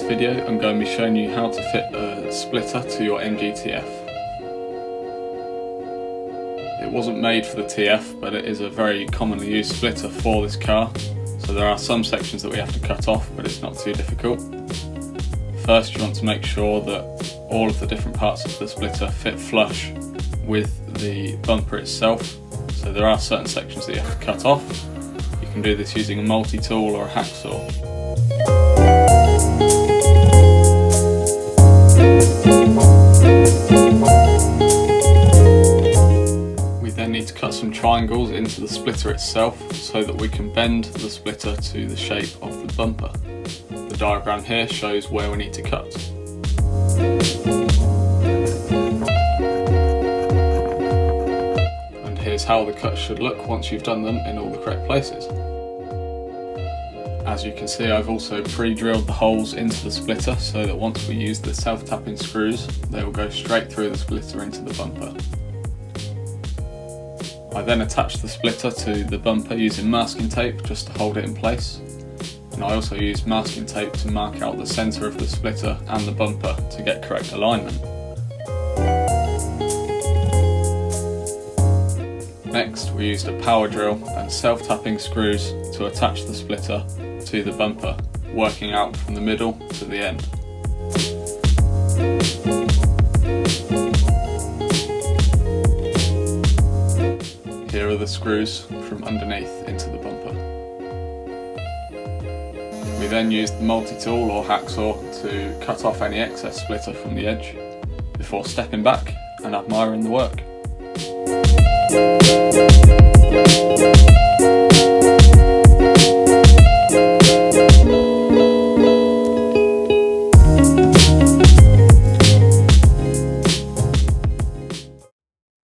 video I'm going to be showing you how to fit a splitter to your MG-TF. It wasn't made for the TF, but it is a very commonly used splitter for this car, so there are some sections that we have to cut off, but it's not too difficult. First, you want to make sure that all of the different parts of the splitter fit flush with the bumper itself, so there are certain sections that you have to cut off. You can do this using a multi-tool or a hacksaw. We then need to cut some triangles into the splitter itself so that we can bend the splitter to the shape of the bumper. The diagram here shows where we need to cut. And here's how the cuts should look once you've done them in all the correct places. As you can see, I've also pre-drilled the holes into the splitter so that once we use the self-tapping screws, they will go straight through the splitter into the bumper. I then attached the splitter to the bumper using masking tape just to hold it in place. And I also used masking tape to mark out the centre of the splitter and the bumper to get correct alignment. Next, we used a power drill and self-tapping screws to attach the splitter to the bumper, working out from the middle to the end. Here are the screws from underneath into the bumper. We then used the multi-tool or hacksaw to cut off any excess splitter from the edge before stepping back and admiring the work.